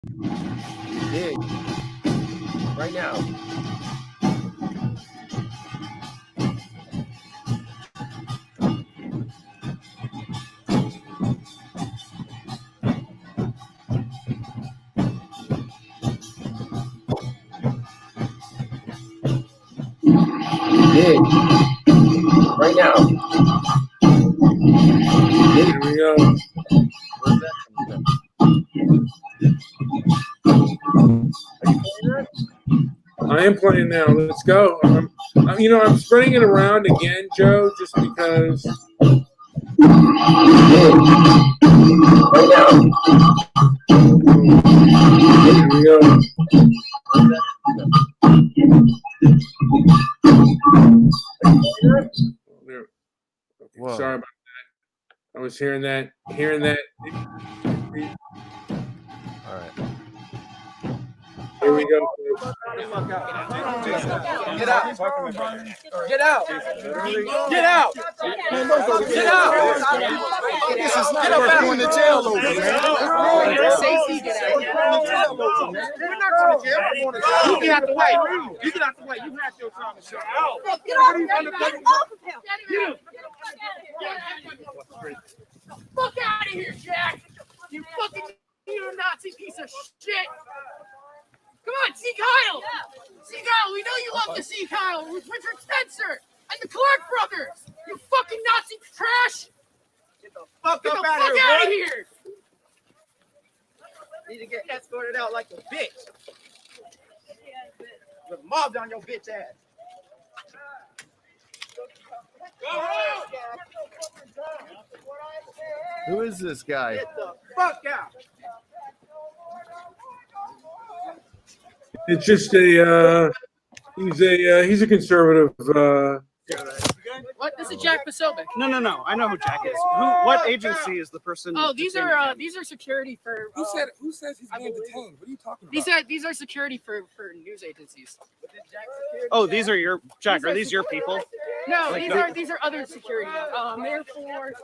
Dig. Right now. Dig. Right now. Here we go. Where's that coming from? Are you playing that? I am playing now. Let's go. I'm spreading it around again, Joe, just because. Right now. Here we go. Where's that coming from? There. Whoa. Sorry about that. I was hearing that. All right. Here we go. Get out. Get out. Get out. Get out. This is not worth going to jail over, man. Stacey, get out. We're not going to jail. You get out the way. You get out the way. You have your time to show out. Get off of him. Fuck out of here, Jack. You fucking neo-Nazi piece of shit. Come on, see Kyle. See Kyle. We know you love to see Kyle with Richard Spencer and the Clark brothers. You fucking Nazi trash. Get the fuck Get the up fuck out out of here. here. Need to get escorted out like a bitch. With mobbed on your bitch ass. Who is this guy? Get the fuck out. It's just he's a conservative. What? This is Jack Posobiec. No. I know who Jack is. What agency is the person? Oh, these are security for. Who says he's being detained? What are you talking about? These are security for news agencies. Oh, these are your Jack. Are these your people? No, Like these are other security. They're for.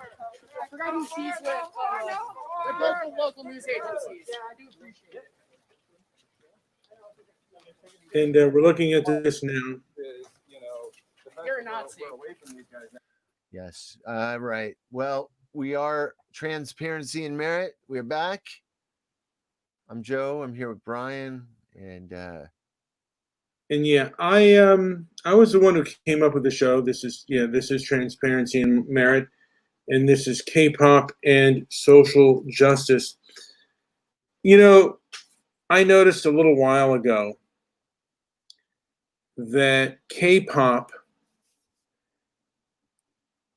I forgot who she's with. They're both for local news agencies. I do appreciate it. And we're looking at this now. You're a Nazi. Yes. Right. Well, we are Transparency and Merit. We're back. I'm Joe. I'm here with Brian. And yeah, I was the one who came up with the show. This is Transparency and Merit, and this is K-pop and social justice. You know, I noticed a little while ago that K-pop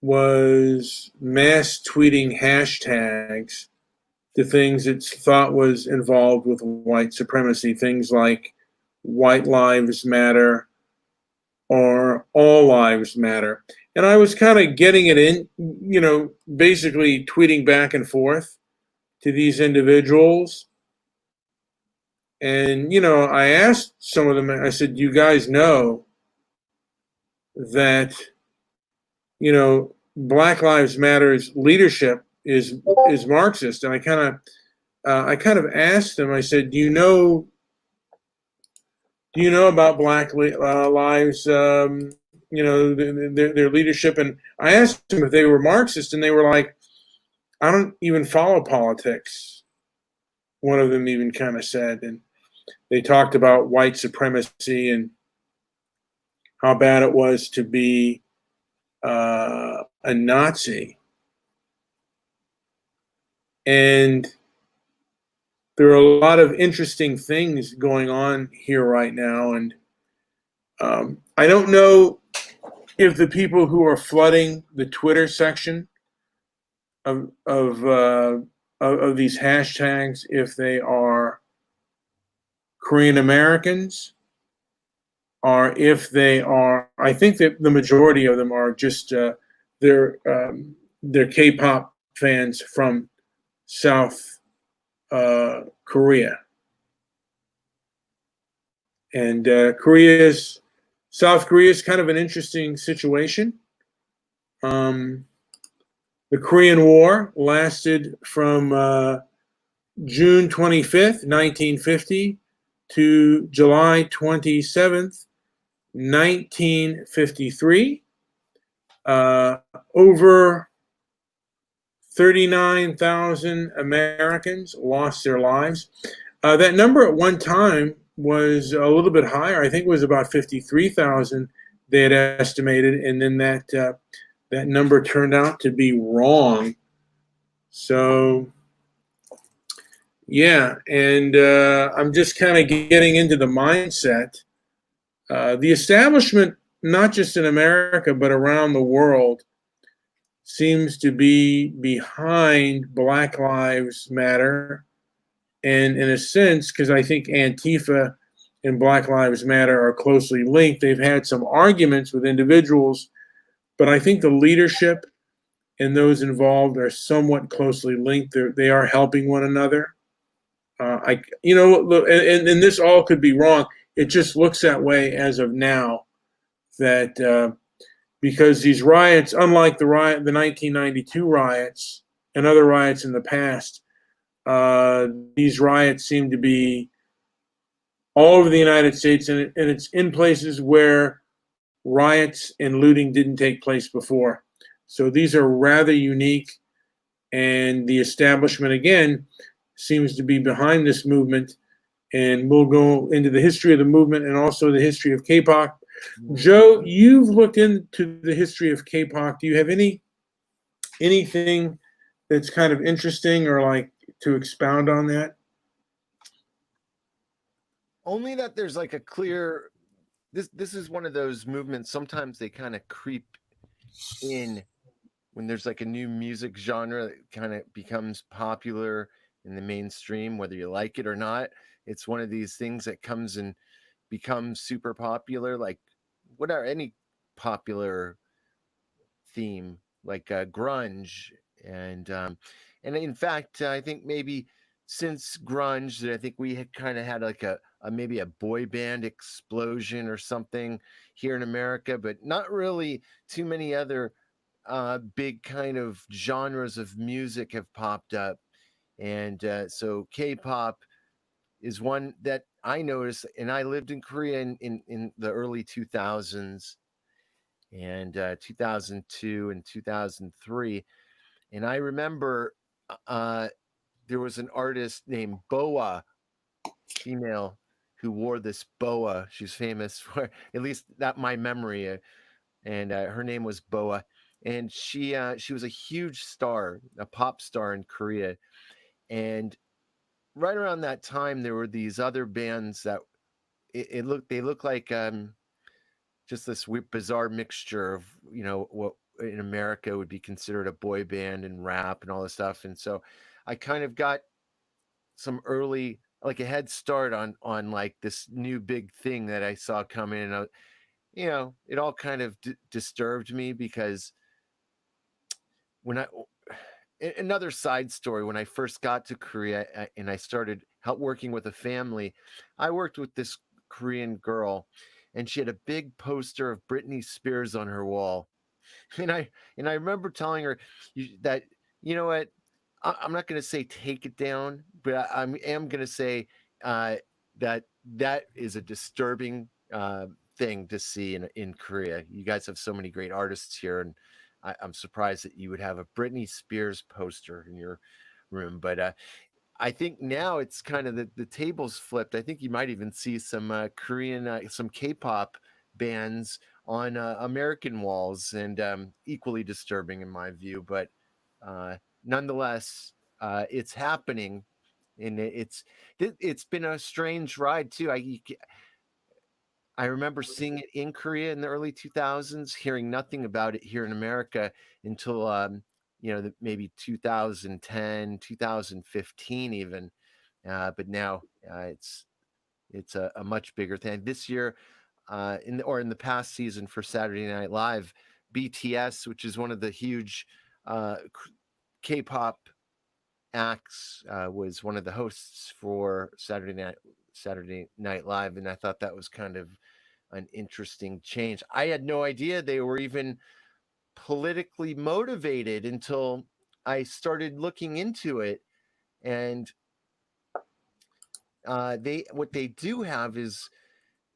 was mass tweeting hashtags to things it's thought was involved with white supremacy, things like White Lives Matter or All Lives Matter. And I was kind of getting it in, basically tweeting back and forth to these individuals. And, I asked some of them, I said, you guys know that, Black Lives Matter's leadership is Marxist. And I kind of asked them, I said, do you know about Black Lives, their leadership? And I asked them if they were Marxist, and they were like, I don't even follow politics. One of them even kind of said, and they talked about white supremacy and how bad it was to be a Nazi. And there are a lot of interesting things going on here right now. And I don't know if the people who are flooding the Twitter section of these hashtags, if they are Korean Americans, or if they are, I think that the majority of them are just they're K-pop fans from South Korea. And South Korea is kind of an interesting situation. The Korean War lasted from June 25th, 1950 to July 27th, 1953. Over 39,000 Americans lost their lives. That number at one time was a little bit higher. I think it was about 53,000 they had estimated, and then that number turned out to be wrong. So, yeah, and I'm just kind of getting into the mindset. The establishment, not just in America, but around the world, seems to be behind Black Lives Matter. And in a sense, because I think Antifa and Black Lives Matter are closely linked, they've had some arguments with individuals, but I think the leadership and those involved are somewhat closely linked. They are helping one another. And this all could be wrong. It just looks that way as of now, that because these riots, unlike the 1992 riots and other riots in the past, these riots seem to be all over the United States, and it's in places where riots and looting didn't take place before. So these are rather unique, and the establishment, again, seems to be behind this movement. And we'll go into the history of the movement and also the history of K-pop. Joe, you've looked into the history of K-pop. Do you have anything that's kind of interesting or like to expound on that? Only that there's like a clear. This is one of those movements. Sometimes they kind of creep in when there's like a new music genre that kind of becomes popular in the mainstream, whether you like it or not. It's one of these things that comes and becomes super popular, like whatever, any popular theme, like grunge, and in fact, I think maybe since grunge, I think we had kind of had like a maybe a boy band explosion or something here in America, but not really too many other big kind of genres of music have popped up. And so K-pop is one that I noticed, and I lived in Korea in the early 2000s and 2002 and 2003. And I remember uh, there was an artist named Boa, female, who wore this boa. She's famous for, at least that my memory, and her name was Boa. And she was a huge star, a pop star in Korea. And right around that time, there were these other bands that they look like just this bizarre mixture of what in America would be considered a boy band and rap and all this stuff. And so I kind of got some early like a head start on like this new big thing that I saw coming, and it all kind of disturbed me because when I another side story, when I first got to Korea and I started help working with a family, I worked with this Korean girl, and she had a big poster of Britney Spears on her wall. And I remember telling her that, you know what, I'm not going to say take it down, but I am going to say that that is a disturbing thing to see in Korea. You guys have so many great artists here, and I'm surprised that you would have a Britney Spears poster in your room. But I think now it's kind of the tables flipped. I think you might even see some Korean, some K-pop bands on American walls, and equally disturbing in my view. But nonetheless, it's happening, and it's been a strange ride too. I remember seeing it in Korea in the early 2000s, hearing nothing about it here in America until maybe 2010, 2015 even. But now it's a much bigger thing. This year, in the past season for Saturday Night Live, BTS, which is one of the huge K-pop acts, was one of the hosts for Saturday Night Live, and I thought that was kind of an interesting change. I had no idea they were even politically motivated until I started looking into it, and they what they do have is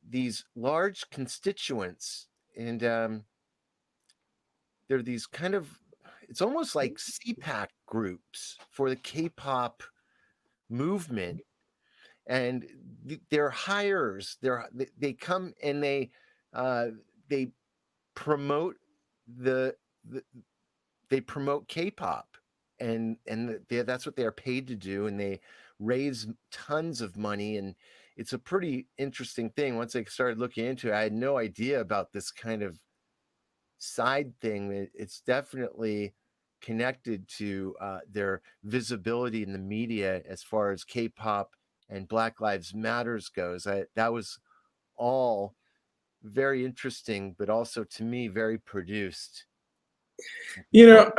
these large constituents, and they're these kind of, it's almost like CPAC groups for the K-pop movement, and they're hires. They come and uh, they promote the they promote K-pop, and that's what they're paid to do, and they raise tons of money, and it's a pretty interesting thing. Once I started looking into it, I had no idea about this kind of side thing. It's definitely connected to their visibility in the media as far as K-pop and Black Lives Matters goes. That was all very interesting, but also to me very produced. You know,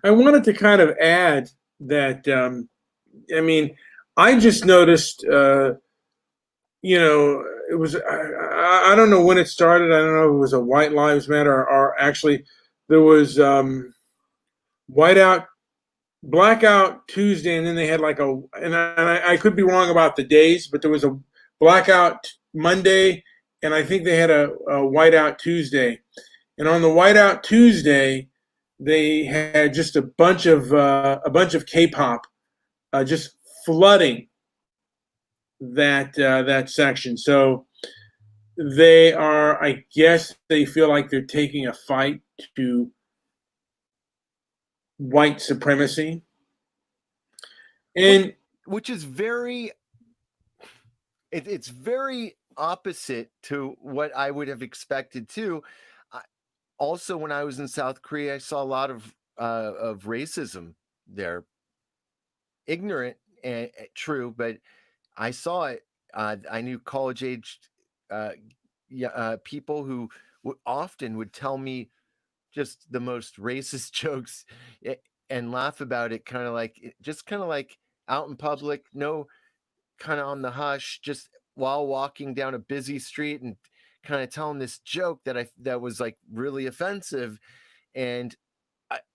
I wanted to kind of add that, I mean, I just noticed, you know, it was, I don't know when it started. I don't know if it was a White Lives Matter or actually there was Whiteout, Blackout Tuesday, and then they had like and I could be wrong about the days, but there was a Blackout Monday, and I think they had a Whiteout Tuesday. And on the Whiteout Tuesday, they had just a bunch of K-pop just flooding that section. So they are, I guess, they feel like they're taking a fight to white supremacy, and which is very, it's very opposite to what I would have expected too. Also, when I was in South Korea, I saw a lot of racism there. Ignorant and true, but I saw it. I knew college-aged people who often would tell me just the most racist jokes and laugh about it, kind of like out in public, no, kind of on the hush, just while walking down a busy street and kind of telling this joke that was like really offensive, and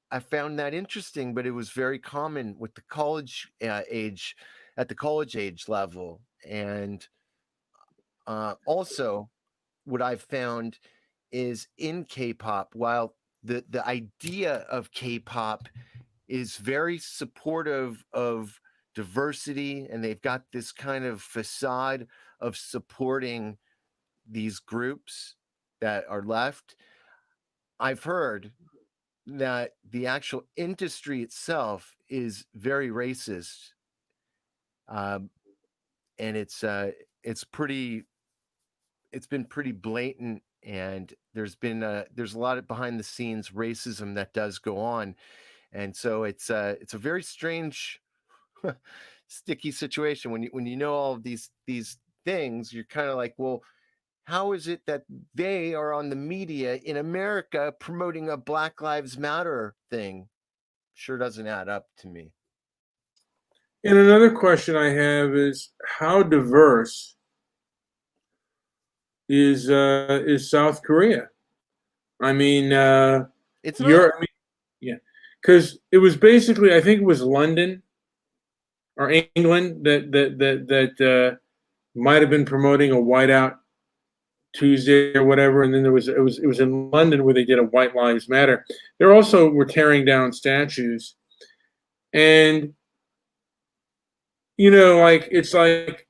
I found that interesting, but it was very common with the college age, at the college age level, and also what I've found is in K-pop, while the idea of K-pop is very supportive of diversity, and they've got this kind of facade of supporting these groups that are left. I've heard that the actual industry itself is very racist, um, and it's pretty, it's been pretty blatant, and there's a lot of behind the scenes racism that does go on, and so it's a very strange sticky situation when you know all of these things. You're kind of like, well, how is it that they are on the media in America promoting a Black Lives Matter thing? Sure doesn't add up to me. And another question I have is how diverse is South Korea? I mean, It's not. I mean, yeah, because it was basically, I think it was London or England that might have been promoting a whiteout Tuesday or whatever, and then it was in London where they did a White Lives Matter. They also were tearing down statues, and you know, like it's like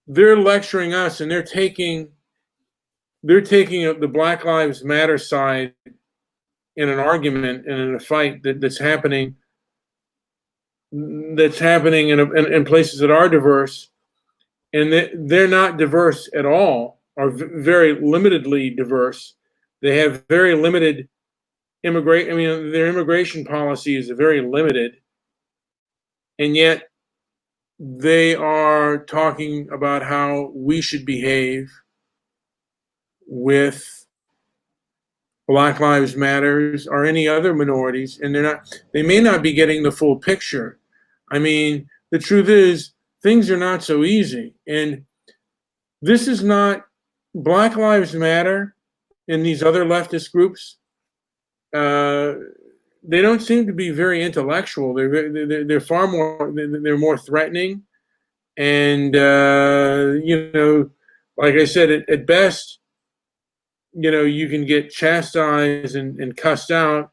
they're lecturing us, and they're taking the Black Lives Matter side in an argument and in a fight that's happening in places that are diverse, and they're not diverse at all, or very limitedly diverse. They have very limited immigrate. I mean, their immigration policy is very limited, and yet they are talking about how we should behave with Black Lives Matters or any other minorities, and they may not be getting the full picture. I mean, the truth is things are not so easy, and this is not Black Lives Matter and these other leftist groups. They don't seem to be very intellectual. They're far more, they're more threatening, And like I said, at best, you can get chastised and cussed out.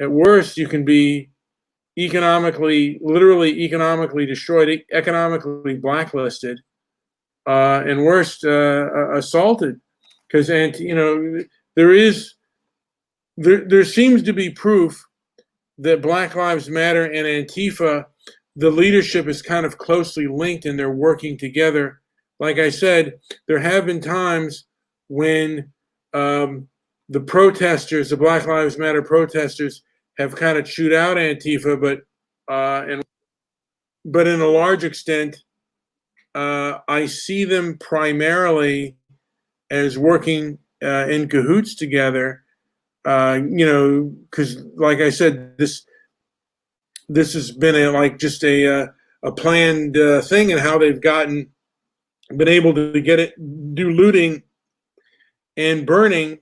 At worst, you can be literally economically destroyed, economically blacklisted, and worst, assaulted. Because there seems to be proof that Black Lives Matter and Antifa, the leadership is kind of closely linked and they're working together. Like I said, there have been times when the protesters, the Black Lives Matter protesters, have kind of chewed out Antifa, but in a large extent, I see them primarily as working in cahoots together. Because like I said, this has been a planned thing, and how they've been able to do looting and burning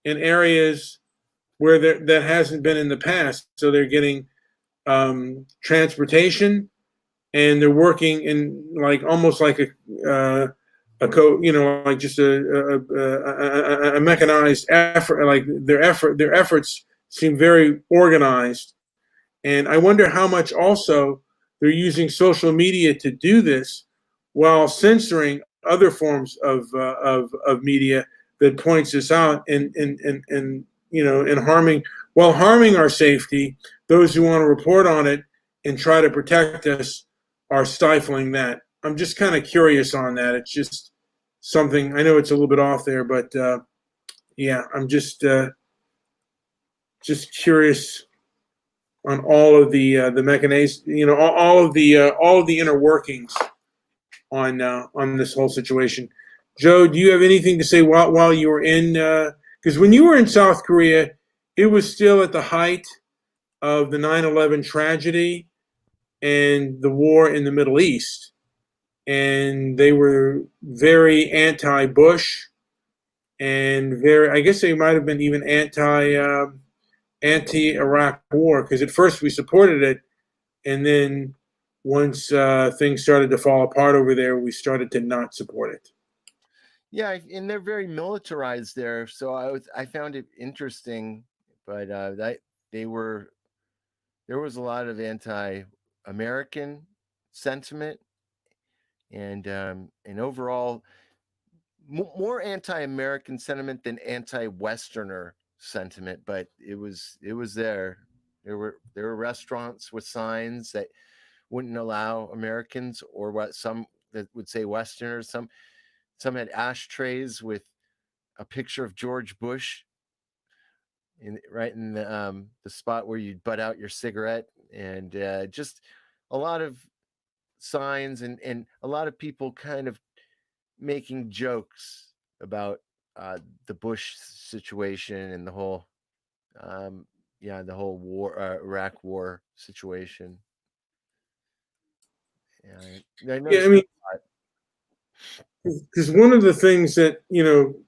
in areas where that hasn't been in the past. So they're getting transportation, and they're working in almost like like just a mechanized effort. Like their efforts seem very organized. And I wonder how much also they're using social media to do this, while censoring other forms of media that points this out, and harming our safety. Those who want to report on it and try to protect us are stifling that. I'm just kind of curious on that. It's just something, I know it's a little bit off there, but yeah, I'm just curious on all of the mechanisms, all of the inner workings on this whole situation. Joe, do you have anything to say while you were in? Because when you were in South Korea, it was still at the height of the 9/11 tragedy and the war in the Middle East, and they were very anti-Bush and I guess they might have been even anti-Iraq war, because at first we supported it, and then once things started to fall apart over there, we started to not support it. Yeah, and they're very militarized there, so I found it interesting, but there was a lot of anti-American sentiment, and overall more anti-American sentiment than anti-Westerner sentiment, but it was there. There were restaurants with signs that wouldn't allow Americans, or what some that would say Westerners. Some had ashtrays with a picture of George Bush right in the spot where you'd butt out your cigarette, and just a lot of signs, and a lot of people kind of making jokes about the Bush situation and the whole the whole Iraq war situation. Yeah, I Yeah, I noticed mean, because one of the things that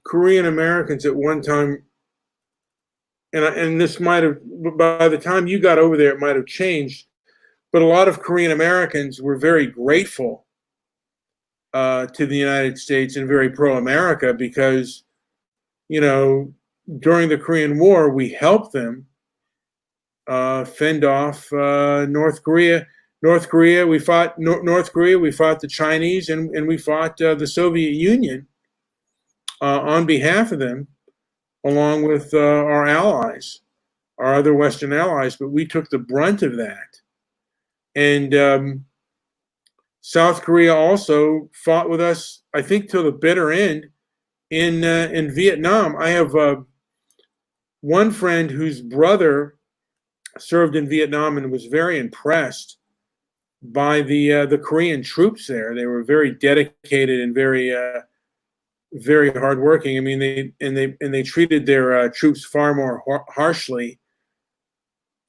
Korean Americans at one time, and this might have, by the time you got over there, it might have changed, but a lot of Korean Americans were very grateful to the United States and very pro-America, because during the Korean War we helped them fend off North Korea. We fought North Korea. We fought the Chinese, and we fought the Soviet Union on behalf of them, along with our allies, our other Western allies. But we took the brunt of that. And South Korea also fought with us, I think, till the bitter end in Vietnam. I have one friend whose brother served in Vietnam and was very impressed by the Korean troops there. They were very dedicated and very very hardworking. I mean, they treated their troops far more harshly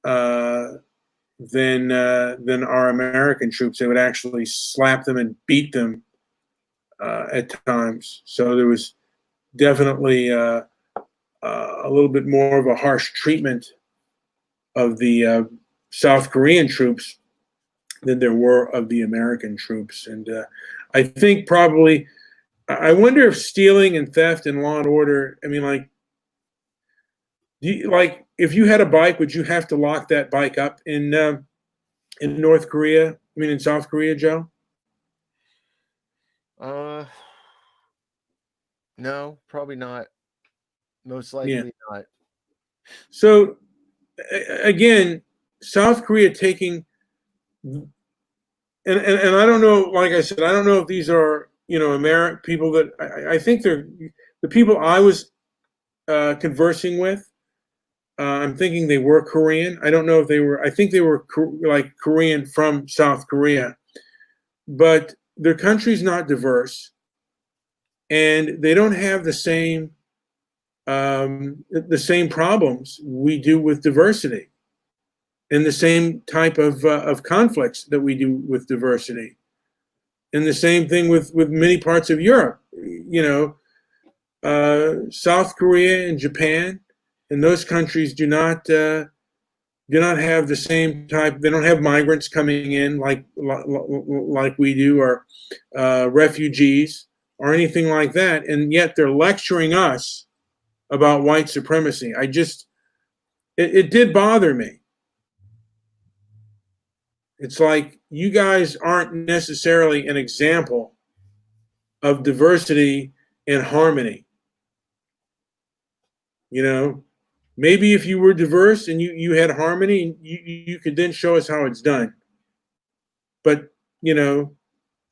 than our American troops. They would actually slap them and beat them at times. So there was definitely a little bit more of a harsh treatment of the South Korean troops. than there were of the American troops. And I think probably, I wonder if stealing and theft and Law and Order, I mean, like, like if you had a bike, would you have to lock that bike up in North Korea? I mean, in South Korea, Joe? No, probably not. Most Yeah. likely not. So again, South Korea taking, and I don't know, like I said, I don't know if these are, American people that I think they're the people I was conversing with. I'm thinking they were Korean. I don't know if they were, I think they were like Korean from South Korea, but their country's not diverse and they don't have the same problems we do with diversity and the same type of conflicts that we do with diversity. And the same thing with many parts of Europe, South Korea and Japan, and those countries do not have the same type. They don't have migrants coming in like we do, or refugees or anything like that. And yet they're lecturing us about white supremacy. It did bother me. It's like you guys aren't necessarily an example of diversity and harmony. Maybe if you were diverse and you had harmony, you could then show us how it's done. But,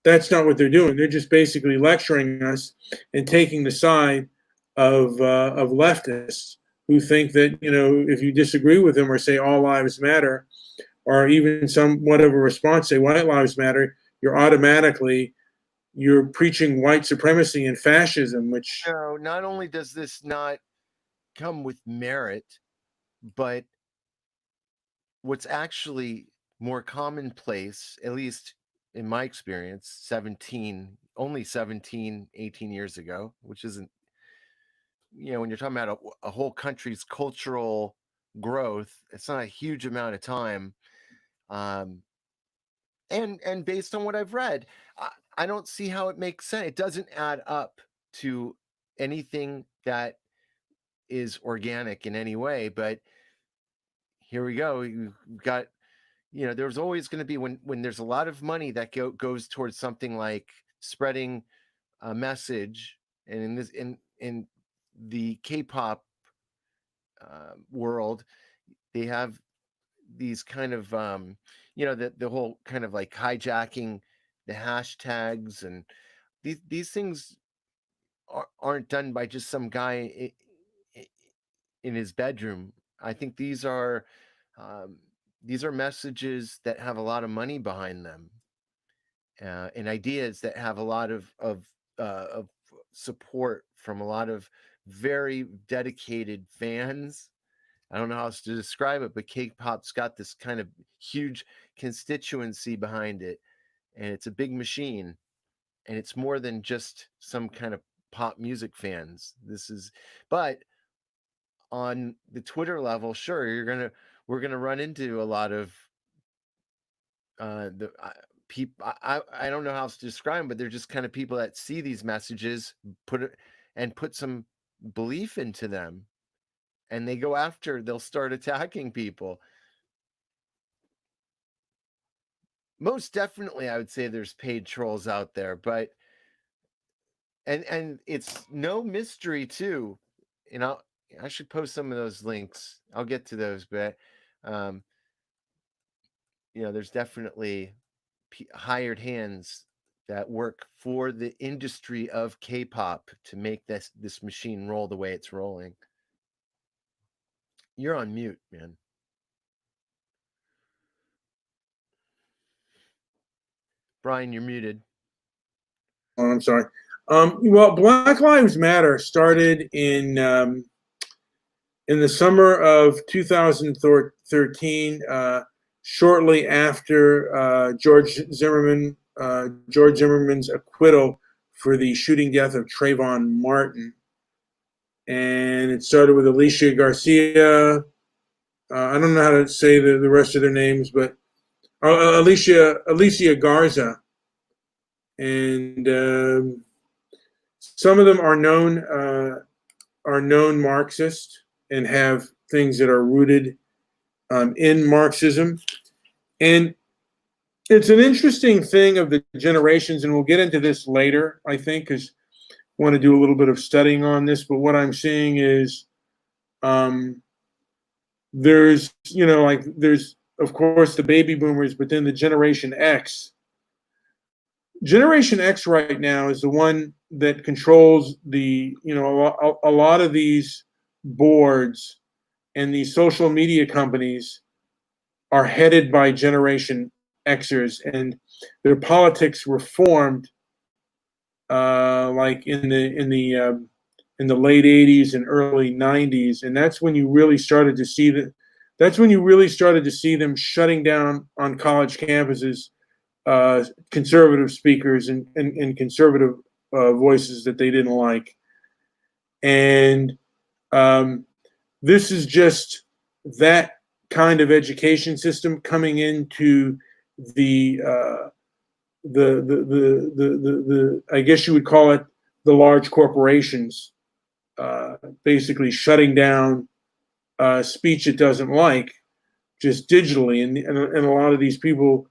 that's not what they're doing. They're just basically lecturing us and taking the side of leftists who think that, if you disagree with them or say all lives matter, or even somewhat of a response, say white lives matter, you're preaching white supremacy and fascism, which... No, not only does this not come with merit, but what's actually more commonplace, at least in my experience, only 17, 18 years ago, which isn't, when you're talking about a whole country's cultural growth, it's not a huge amount of time. And based on what I've read, I don't see how it makes sense. It doesn't add up to anything that is organic in any way. But here we go. You've got, there's always going to be, when there's a lot of money that goes towards something like spreading a message, and in the K-pop world, they have these kind of the whole kind of like hijacking the hashtags, and these things aren't done by just some guy in his bedroom. I think these are messages that have a lot of money behind them, and ideas that have a lot of support from a lot of very dedicated fans. I don't know how else to describe it, but K-pop's got this kind of huge constituency behind it, and it's a big machine, and it's more than just some kind of pop music fans. But on the Twitter level, sure, we're gonna run into a lot of the people. I don't know how else to describe them, but they're just kind of people that see these messages, put some belief into them, and they'll start attacking people. Most definitely, I would say there's paid trolls out there, but and it's no mystery too. I should post some of those links. I'll get to those, but there's definitely hired hands that work for the industry of K-pop to make this machine roll the way it's rolling. You're on mute, man. Brian, you're muted. Oh, I'm sorry. Well, Black Lives Matter started in the summer of 2013, shortly after George Zimmerman's acquittal for the shooting death of Trayvon Martin. And it started with Alicia Garcia. I don't know how to say the rest of their names, but Alicia Garza, and some of them are known Marxist and have things that are rooted in Marxism. And it's an interesting thing of the generations, and we'll get into this later, I think, because I want to do a little bit of studying on this. But what I'm seeing is there's, there's, of course, the baby boomers, but then the Generation X. Generation X right now is the one that controls a lot of these boards, and these social media companies are headed by Generation Xers, and their politics were formed like in the late 80s and early 90s, and that's when you really started to see them shutting down on college campuses conservative speakers and conservative voices that they didn't like. And this is just that kind of education system coming into the I guess you would call it the large corporations, basically shutting down speech it doesn't like just digitally, and a lot of these people,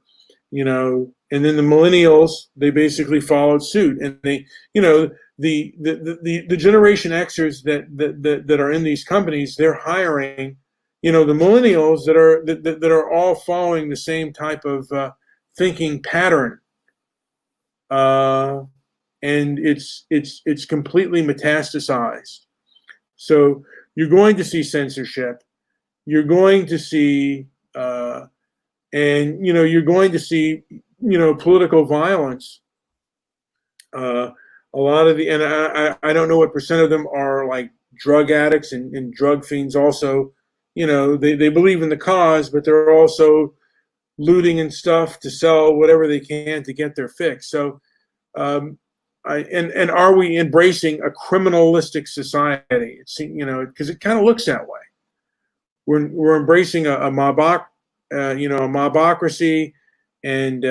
and then the millennials, they basically followed suit, and they, the Generation Xers that are in these companies, they're hiring, the millennials that are all following the same type of thinking pattern, and it's completely metastasized. So you're going to see censorship, you're going to see, and you're going to see, political violence. A lot of and I don't know what percent of them are like drug addicts and drug fiends. Also, they believe in the cause, but they're also looting and stuff to sell whatever they can to get their fix. So, and are we embracing a criminalistic society? It's, because it kind of looks that way. We're embracing a mobocracy, and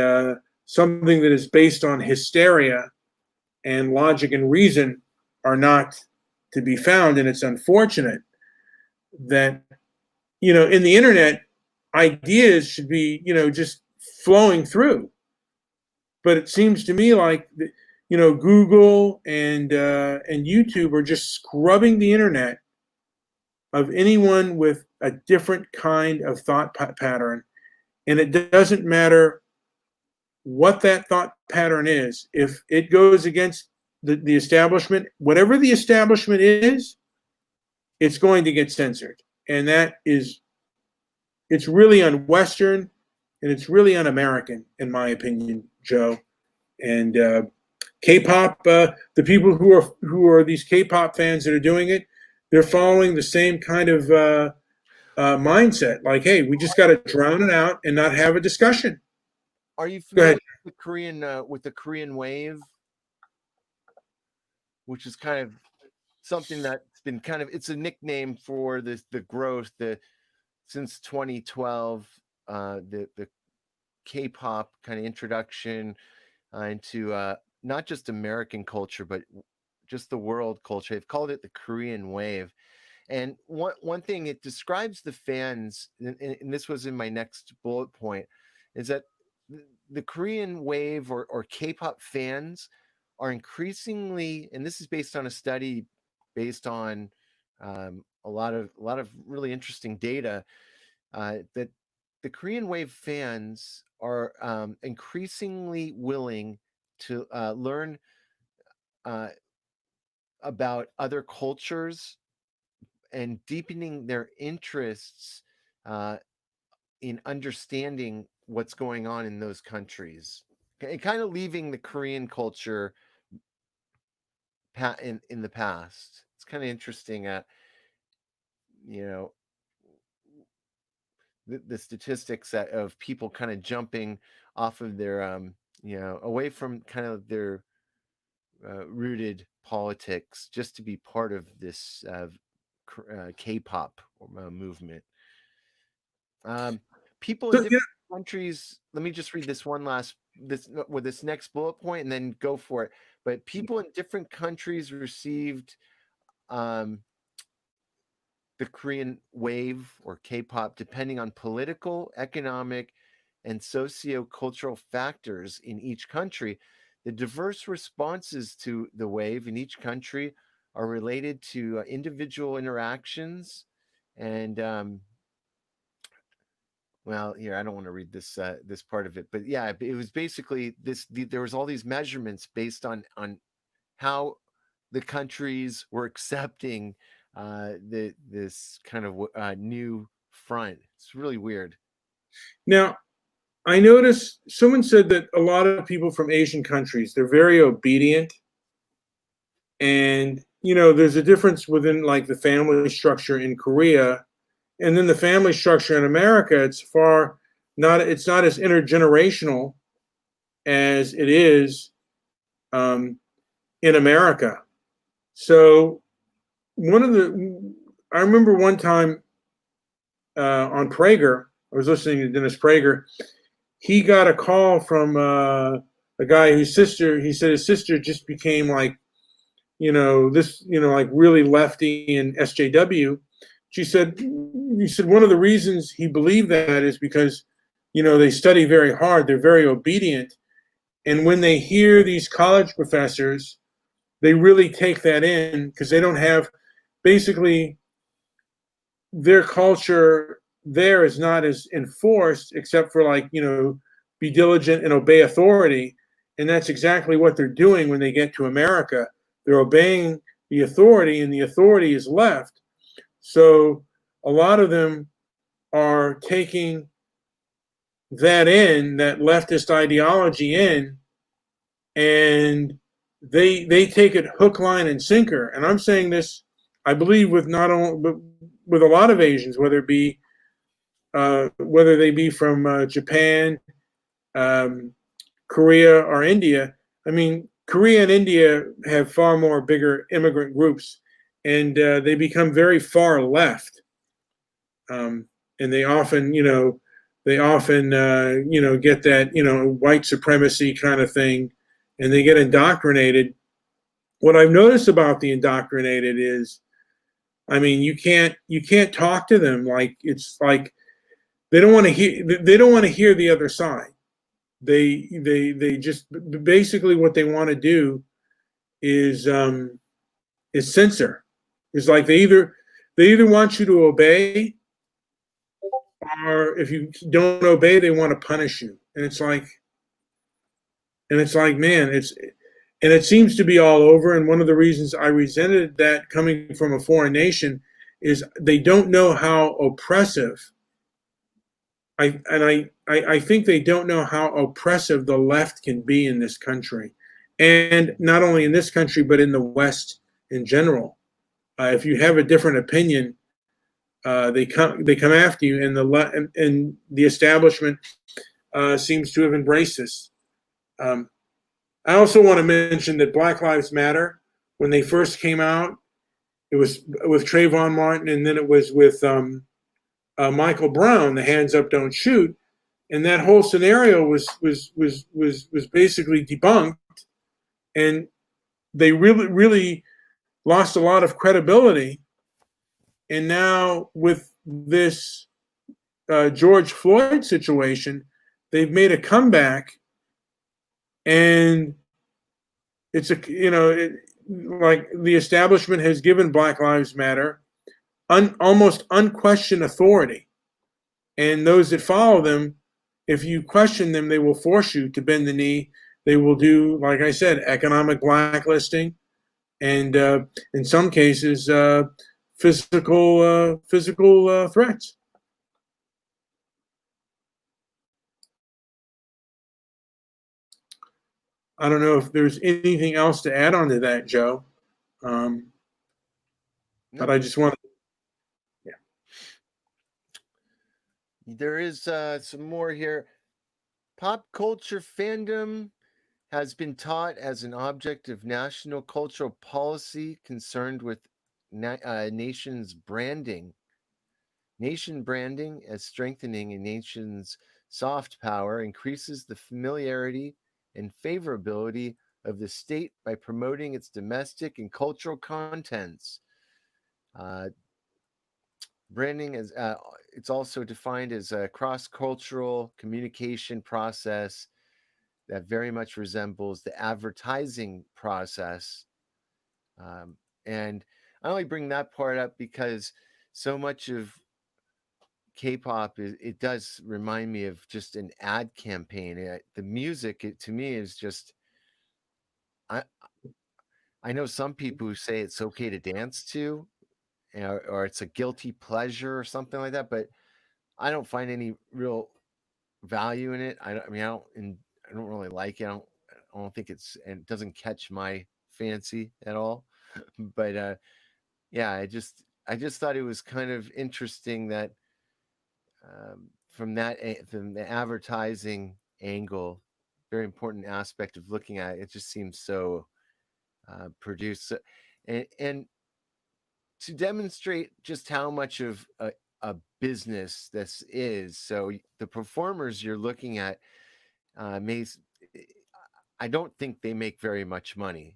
something that is based on hysteria, and logic and reason are not to be found. And it's unfortunate that, in the internet, ideas should be, just flowing through. But it seems to me like, Google and YouTube are just scrubbing the internet of anyone with a different kind of thought pattern. And it doesn't matter what that thought pattern is. If it goes against the establishment, whatever the establishment is, it's going to get censored. And it's really un-Western, and it's really un-American, in my opinion, Joe. And K-pop, the people who are these K-pop fans that are doing it, they're following the same kind of mindset. Like, hey, we just got to drown it out and not have a discussion. Are you Go ahead. familiar with the Korean wave, which is kind of something that's been it's a nickname for the growth since 2012, the K-pop kind of introduction into not just American culture, but just the world culture. They've called it the Korean wave. And one thing, it describes the fans, and this was in my next bullet point, is that the Korean wave or K-pop fans are increasingly, and this is based on a study based on a lot of really interesting data, that the Korean wave fans are increasingly willing to learn about other cultures and deepening their interests in understanding what's going on in those countries, and kind of leaving the Korean culture in the past. It's kind of interesting. The statistics of people kind of jumping off of their away from kind of their rooted politics just to be part of this K-pop movement. People in countries, let me just read this one last this next bullet point and then go for it. But people in different countries received um, the Korean wave or K-pop depending on political, economic, and socio-cultural factors in each country. The diverse responses to the wave in each country are related to individual interactions and well, here I don't want to read this part of it, but yeah, it was basically there was all these measurements based on how the countries were accepting this kind of new front. It's really weird. Now, I noticed someone said that a lot of people from Asian countries, they're very obedient. And, there's a difference within like the family structure in Korea and then the family structure in America. It's not as intergenerational as it is in America. So I remember one time on Prager, I was listening to Dennis Prager. He got a call from a guy he said his sister just became like, like really lefty in SJW. He said one of the reasons he believed that is because, they study very hard, they're very obedient. And when they hear these college professors, they really take that in because they don't have, basically, their culture there is not as enforced except for like, be diligent and obey authority. And that's exactly what they're doing when they get to America. They're obeying the authority and the authority is left. So a lot of them are taking that leftist ideology in, and they take it hook, line, and sinker. And I'm saying this, I believe, with not only but with a lot of Asians, whether they be from Japan, Korea, or India. I mean, Korea and India have far more bigger immigrant groups, and they become very far left. And they often, get that, white supremacy kind of thing, and they get indoctrinated. What I've noticed about the indoctrinated is, I mean, you can't talk to them like it's like they don't want to hear the other side. They just basically what they want to do is censor. It's like they either want you to obey, or if you don't obey, they want to punish you. And it's like, man, it seems to be all over. And one of the reasons I resented that coming from a foreign nation is they don't know how oppressive. I think they don't know how oppressive the left can be in this country, and not only in this country but in the West in general. If you have a different opinion, they come after you, and the establishment seems to have embraced this. I also want to mention that Black Lives Matter, when they first came out, it was with Trayvon Martin, and then it was with Michael Brown, the hands up, don't shoot, and that whole scenario was basically debunked, and they really lost a lot of credibility. And now with this George Floyd situation, they've made a comeback, and it's like the establishment has given Black Lives Matter almost unquestioned authority. And those that follow them, if you question them, they will force you to bend the knee. They will do, like I said, economic blacklisting, and in some cases, physical threats. I don't know if there's anything else to add on to that, Joe. But I just want to. There is some more here. Pop culture fandom has been taught as an object of national cultural policy concerned with nation's branding. Nation branding as strengthening a nation's soft power, increases the familiarity and favorability of the state by promoting its domestic and cultural contents. Uh, Branding is it's also defined as a cross-cultural communication process that very much resembles the advertising process. And I only bring that part up because so much of K-pop it does remind me of just an ad campaign. The music, to me, is just I I know some people who say it's okay to dance to, or it's a guilty pleasure or something like that, but I don't find any real value in it. I mean, I don't really like it. I don't think and it doesn't catch my fancy at all. But yeah, I just thought it was kind of interesting that from the advertising angle, very important aspect of looking at it, it just seems so produced. And to demonstrate just how much of a business this is, so the performers you're looking at may I don't think they make very much money.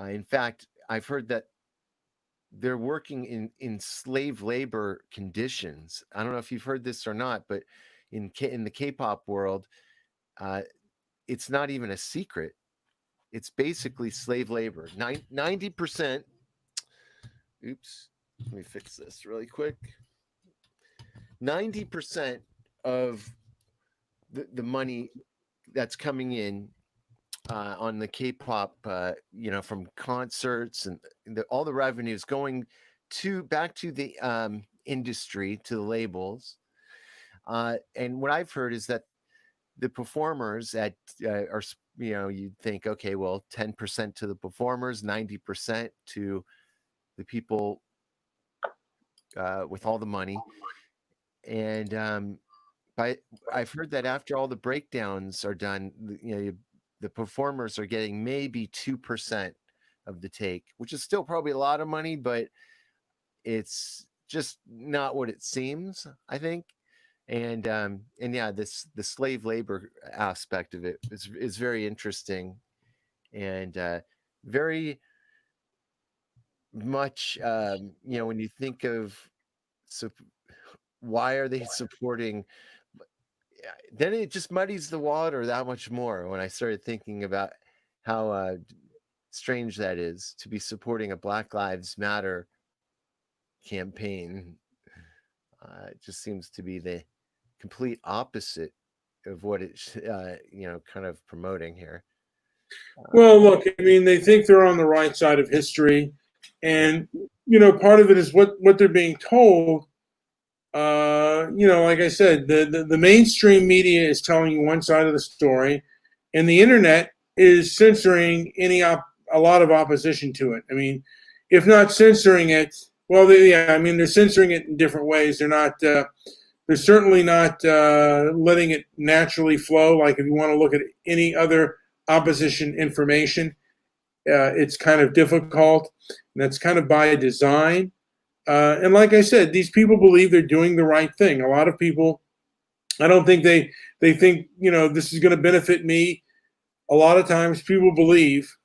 In fact, I've heard that they're working in slave labor conditions. I don't know if you've heard this or not, but in the K-pop world, uh, it's not even a secret. It's basically slave labor. 90%. Oops. Let me fix this really quick. 90% of the money that's coming in on the K-pop, from concerts and all the revenues going back to the industry, to the labels. And what I've heard is that the performers are, you'd think, okay, well, 10% to the performers, 90% to the people with all the money. And I've heard that after all the breakdowns are done, the performers are getting maybe 2% of the take, which is still probably a lot of money, but it's just not what it seems, I think. And yeah, the slave labor aspect of it is very interesting, and very much, when you think of, so why are they supporting, then it just muddies the water that much more when I started thinking about how strange that is to be supporting a Black Lives Matter campaign. It just seems to be the complete opposite of what it's kind of promoting here. Well, look, I mean, they think they're on the right side of history, and part of it is what they're being told. Like I said, the mainstream media is telling you one side of the story, and the internet is censoring a lot of opposition to it. I mean, if not censoring it, well, they're censoring it in different ways. They're not. They're certainly not letting it naturally flow. Like if you want to look at any other opposition information, it's kind of difficult. And that's kind of by design. And like I said, these people believe they're doing the right thing. A lot of people, I don't think they think, this is going to benefit me. A lot of times people believe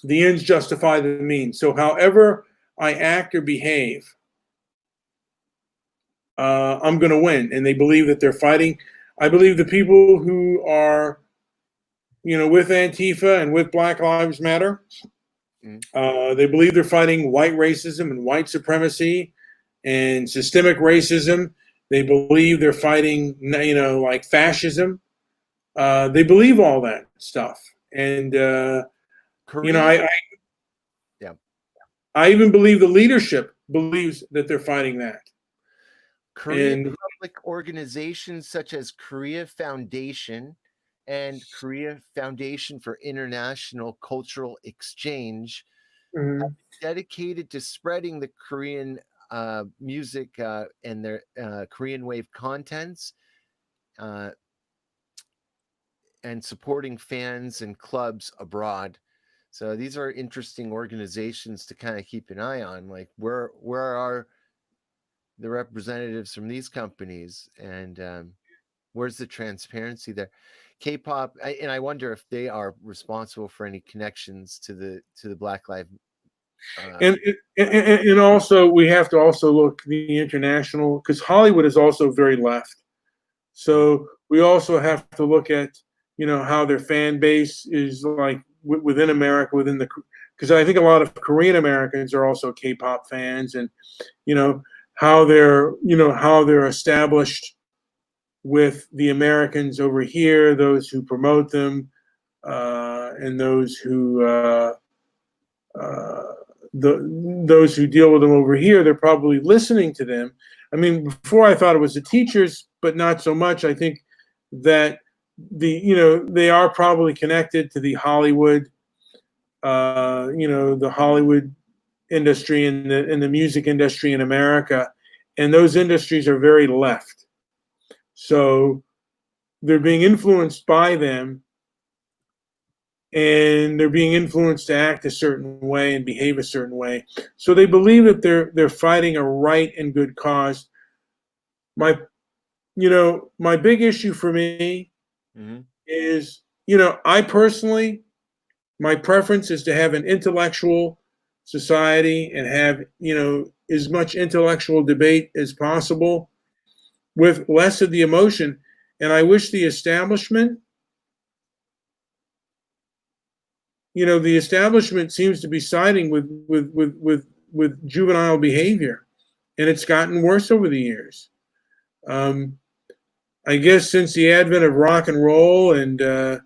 the ends justify the means. So however I act or behave, I'm going to win. And they believe that they're fighting. I believe the people who are, with Antifa and with Black Lives Matter, they believe they're fighting white racism and white supremacy and systemic racism. They believe they're fighting, like fascism. They believe all that stuff. And, Korea, yeah. I even believe the leadership believes that they're fighting that. Korean public organizations such as Korea Foundation and Korea Foundation for International Cultural Exchange dedicated to spreading the Korean music and their Korean wave contents and supporting fans and clubs abroad. So these are interesting organizations to kind of keep an eye on. Like where are the representatives from these companies, and where's the transparency there? K-pop, and I wonder if they are responsible for any connections to the Black Lives. And, and also we have to also look the international, because Hollywood is also very left. So we also have to look at, how their fan base is like within America, because I think a lot of Korean Americans are also K-pop fans, and how they're established with the Americans over here, those who promote them, and those who those who deal with them over here. They're probably listening to them. I mean, before I thought it was the teachers, but not so much. I think that they are probably connected to the Hollywood, the Hollywood industry and the music industry in America, and those industries are very left. So they're being influenced by them, and they're being influenced to act a certain way and behave a certain way. So they believe that they're fighting a right and good cause. My big issue for me is, I personally, my preference is to have an intellectual society and have, as much intellectual debate as possible with less of the emotion. And I wish the establishment, the establishment seems to be siding with juvenile behavior, and it's gotten worse over the years. I guess since the advent of rock and roll and the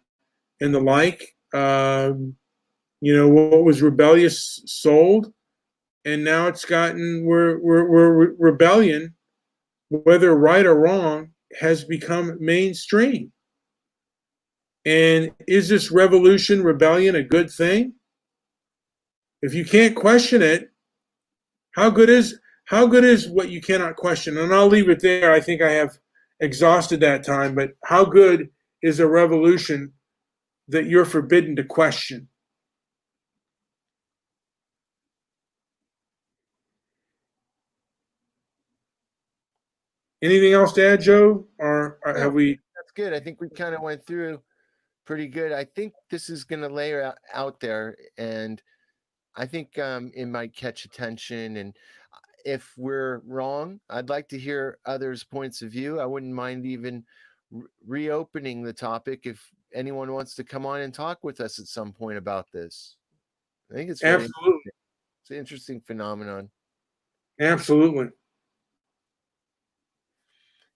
like, what was rebellious sold, and now it's gotten where rebellion, whether right or wrong, has become mainstream. And is this rebellion a good thing? If you can't question it, how good is what you cannot question? And I'll leave it there. I think I have exhausted that time, but how good is a revolution that you're forbidden to question? Anything else to add, Joe? Or have we? That's good. I think we kind of went through pretty good. I think this is going to lay out there, and I think it might catch attention. And if we're wrong, I'd like to hear others' points of view. I wouldn't mind even reopening the topic if anyone wants to come on and talk with us at some point about this. I think it's very Absolutely. It's an interesting phenomenon. Absolutely.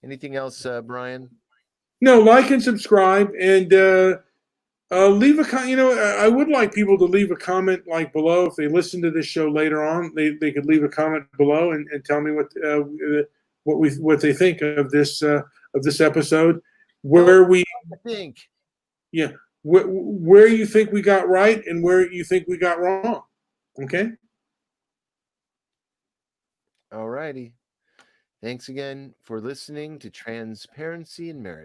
Anything else, Brian? No, like and subscribe, and leave a comment. I would like people to leave a comment like below. If they listen to this show later on, they could leave a comment below and tell me what they think of this episode. Where we think, yeah, where you think we got right and where you think we got wrong. Okay. All righty. Thanks again for listening to Transparency and Merit.